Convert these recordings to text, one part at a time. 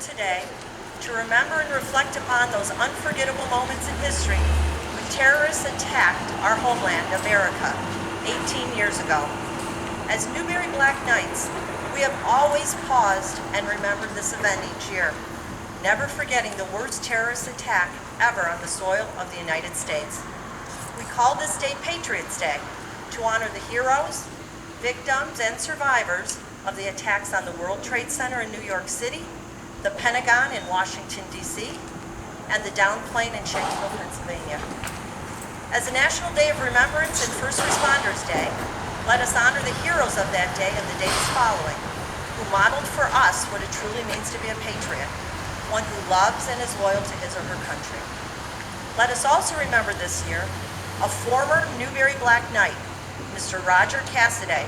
today to remember and reflect upon those unforgettable moments in history when terrorists attacked our homeland, America, 18 years ago. As Newbury Black Knights, we have always paused and remembered this event each year, never forgetting the worst terrorist attack ever on the soil of the United States. We call this day Patriots' Day to honor the heroes, victims, and survivors of the attacks on the World Trade Center in New York City, the Pentagon in Washington, D.C., and the downed plane in Shanksville, Pennsylvania. As a National Day of Remembrance and First Responders Day, let us honor the heroes of that day and the days following, who modeled for us what it truly means to be a patriot, one who loves and is loyal to his or her country. Let us also remember this year a former Newbury Black Knight, Mr. Roger Cassidy,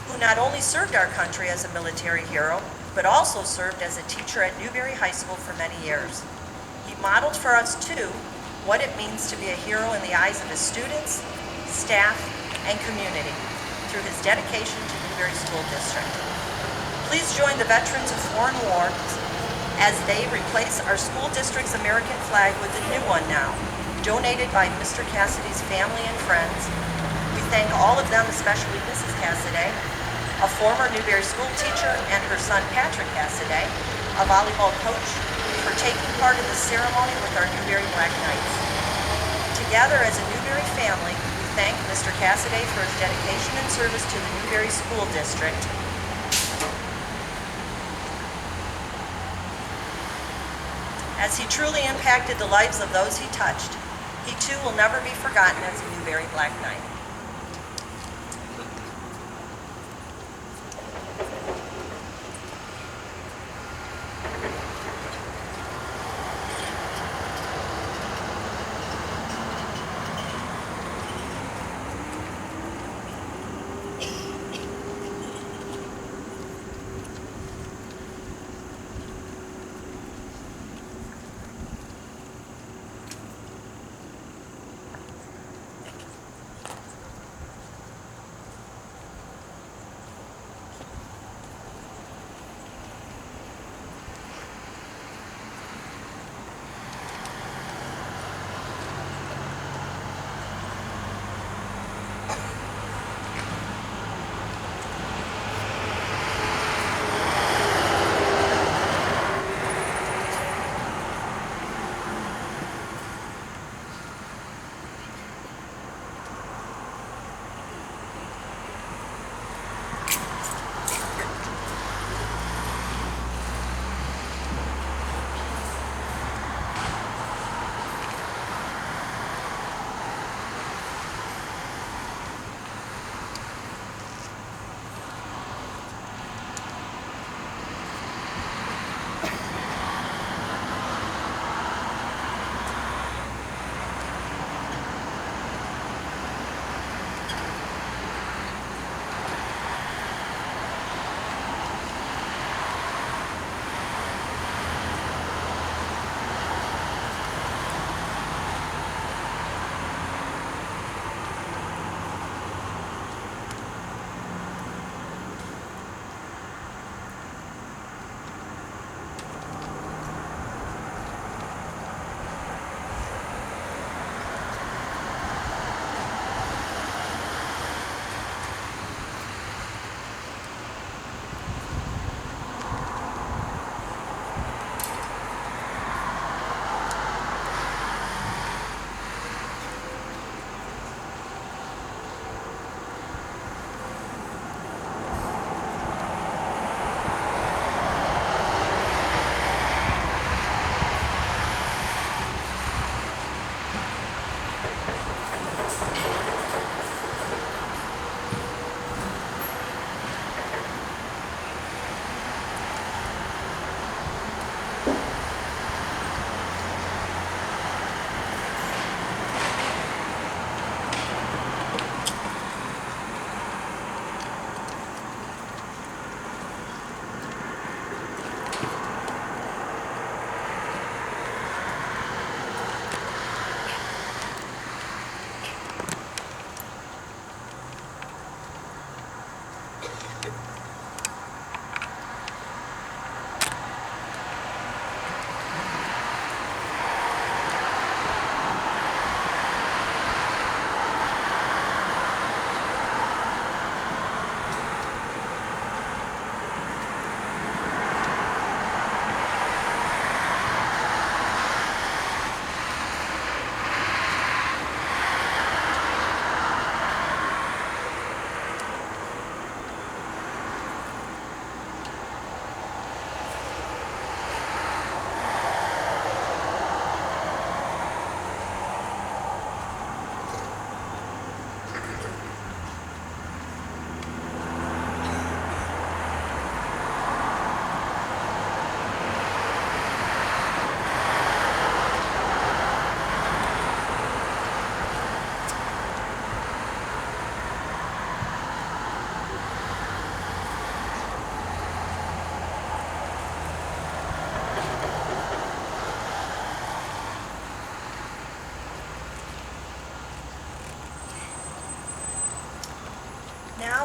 who not only served our country as a military hero, but also served as a teacher at Newbury High School for many years. He modeled for us, too, what it means to be a hero in the eyes of his students, staff, and community through his dedication to Newbury School District. Please join the veterans of foreign wars as they replace our school district's American flag with a new one now, donated by Mr. Cassidy's family and friends. We thank all of them, especially Mrs. Cassidy, a former Newbury school teacher, and her son Patrick Cassidy, a volleyball coach, for taking part in the ceremony with our Newbury Black Knights. Together as a Newbury family, we thank Mr. Cassidy for his dedication and service to the Newbury School District. As he truly impacted the lives of those he touched, he too will never be forgotten as a Newbury Black Knight.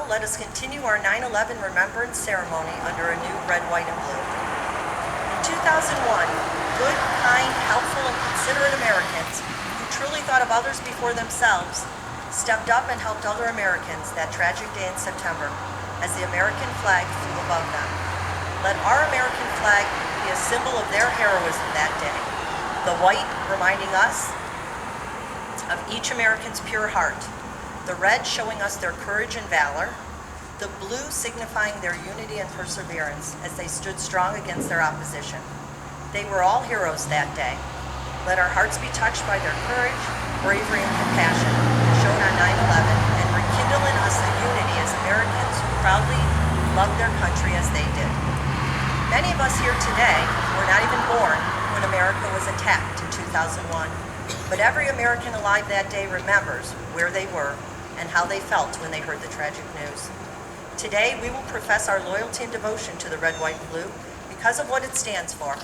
let us continue our 9/11 remembrance ceremony under a new red, white, and blue. In 2001, good, kind, helpful, and considerate Americans who truly thought of others before themselves stepped up and helped other Americans that tragic day in September as the American flag flew above them. Let our American flag be a symbol of their heroism that day. The white reminding us of each American's pure heart. The red showing us their courage and valor. The blue signifying their unity and perseverance as they stood strong against their opposition. They were all heroes that day. Let our hearts be touched by their courage, bravery, and compassion shown on 9/11 and rekindle in us a unity as Americans who proudly loved their country as they did. Many of us here today were not even born when America was attacked in 2001, but every American alive that day remembers where they were and how they felt when they heard the tragic news. Today, we will profess our loyalty and devotion to the red, white, and blue because of what it stands for,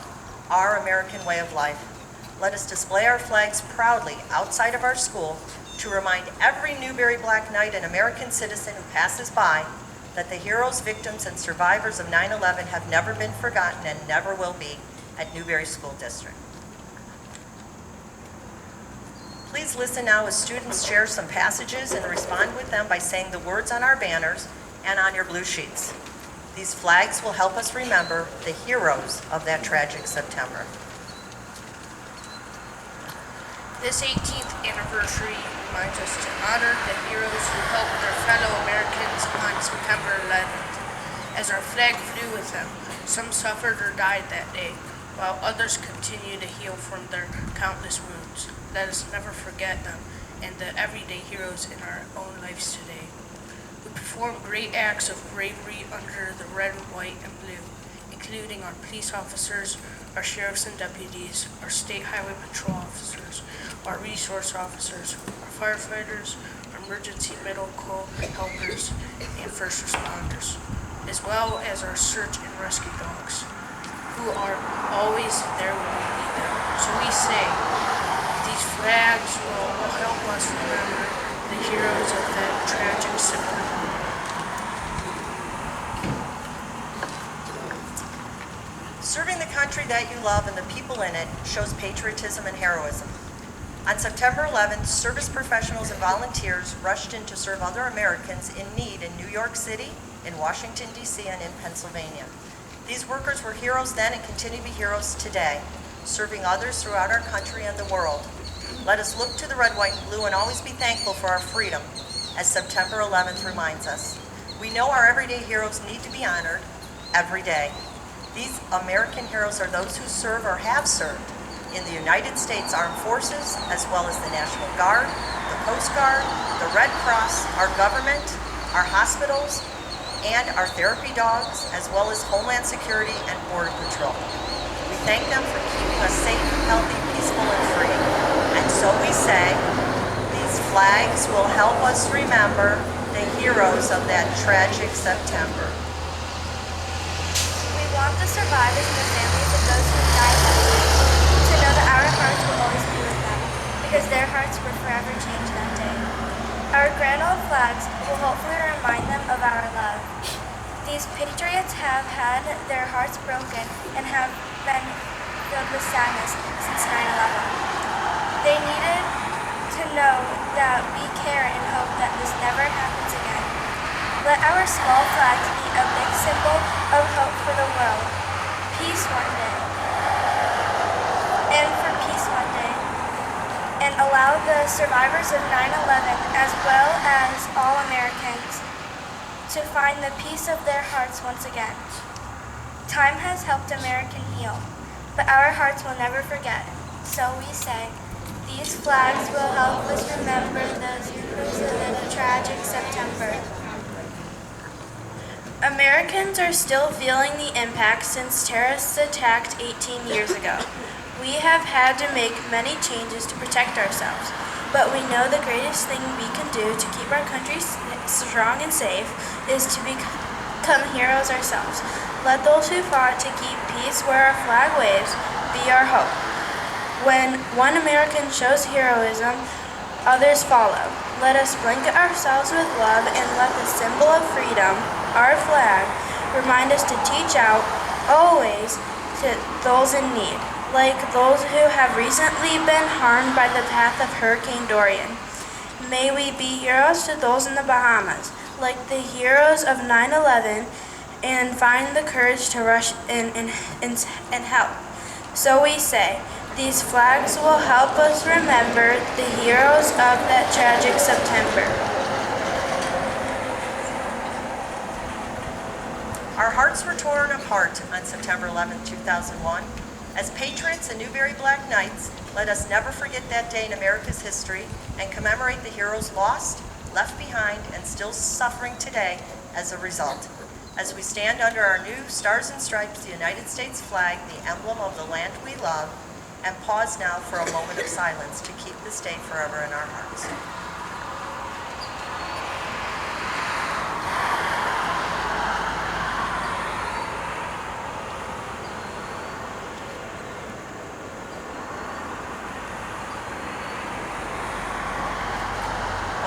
our American way of life. Let us display our flags proudly outside of our school to remind every Newbury Black Knight and American citizen who passes by that the heroes, victims, and survivors of 9/11 have never been forgotten and never will be at Newbury School District. Please listen now as students share some passages and respond with them by saying the words on our banners and on your blue sheets. These flags will help us remember the heroes of that tragic September. This 18th anniversary reminds us to honor the heroes who helped their fellow Americans on September 11th. As our flag flew with them, some suffered or died that day, while others continue to heal from their countless wounds. Let us never forget them and the everyday heroes in our own lives today. We perform great acts of bravery under the red, white, and blue, including our police officers, our sheriffs and deputies, our state highway patrol officers, our resource officers, our firefighters, our emergency medical helpers, and first responders, as well as our search and rescue dogs, who are always there when we need them. So we say, these flags will help us remember the heroes of that tragic September. Serving the country that you love and the people in it shows patriotism and heroism. On September 11th, service professionals and volunteers rushed in to serve other Americans in need in New York City, in Washington, D.C., and in Pennsylvania. These workers were heroes then and continue to be heroes today, serving others throughout our country and the world. Let us look to the red, white, and blue and always be thankful for our freedom, as September 11th reminds us. We know our everyday heroes need to be honored every day. These American heroes are those who serve or have served in the United States Armed Forces, as well as the National Guard, the Coast Guard, the Red Cross, our government, our hospitals, and our therapy dogs, as well as Homeland Security and Border Patrol. We thank them for keeping us safe, healthy, peaceful, and free. And so we say, these flags will help us remember the heroes of that tragic September. We want the survivors and the families of those who died that day to know that our hearts will always be with them, because their hearts were forever changed that day. Our grand old flags will hopefully remind them of our love. These patriots have had their hearts broken and have been filled with sadness since 9/11. They needed to know that we care and hope that this never happens again. Let our small flags be a big symbol of hope for the world. Peace one day. And for peace one day. And allow the survivors of 9/11, as well as all Americans, to find the peace of their hearts once again. Time has helped American heal, but our hearts will never forget. So we say, these flags will help us remember those heroes of the tragic September. Americans are still feeling the impact since terrorists attacked 18 years ago. We have had to make many changes to protect ourselves, but we know the greatest thing we can do to keep our country strong and safe is to become heroes ourselves. Let those who fought to keep peace where our flag waves be our hope. When one American shows heroism, others follow. Let us blanket ourselves with love and let the symbol of freedom, our flag, remind us to teach out always to those in need, like those who have recently been harmed by the path of Hurricane Dorian. May we be heroes to those in the Bahamas, like the heroes of 9/11, and find the courage to rush in and help. So we say, these flags will help us remember the heroes of that tragic September. Our hearts were torn apart on September 11, 2001. As patriots and Newbury Black Knights, let us never forget that day in America's history and commemorate the heroes lost, left behind, and still suffering today as a result. As we stand under our new Stars and Stripes, the United States flag, the emblem of the land we love, and pause now for a moment of silence to keep this day forever in our hearts.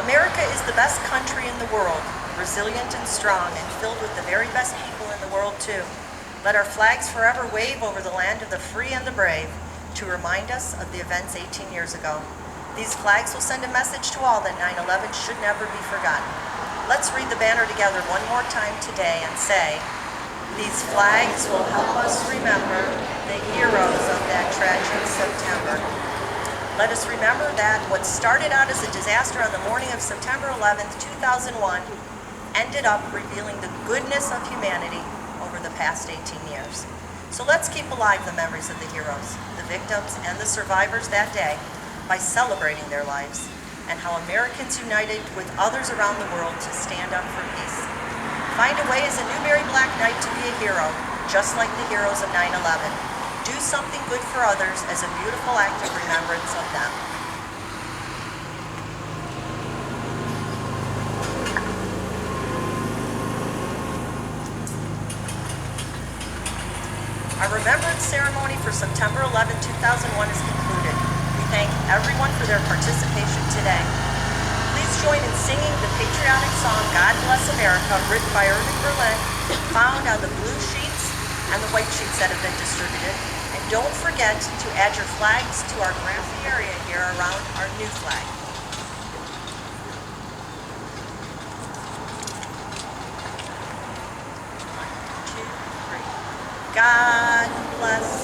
America is the best country in the world, resilient and strong, and filled with the very best people in the world too. Let our flags forever wave over the land of the free and the brave to remind us of the events 18 years ago. These flags will send a message to all that 9/11 should never be forgotten. Let's read the banner together one more time today and say, these flags will help us remember the heroes of that tragic September. Let us remember that what started out as a disaster on the morning of September 11th, 2001, ended up revealing the goodness of humanity over the past 18 years. So let's keep alive the memories of the heroes, the victims, and the survivors that day by celebrating their lives and how Americans united with others around the world to stand up for peace. Find a way as a Newbury Black Knight to be a hero, just like the heroes of 9/11. Do something good for others as a beautiful act of remembrance of them. Our remembrance ceremony for September 11, 2001 is concluded. We thank everyone for their participation today. Please join in singing the patriotic song, God Bless America, written by Irving Berlin, found on the blue sheets and the white sheets that have been distributed. And don't forget to add your flags to our grassy area here around our new flag. One, two, three. God bless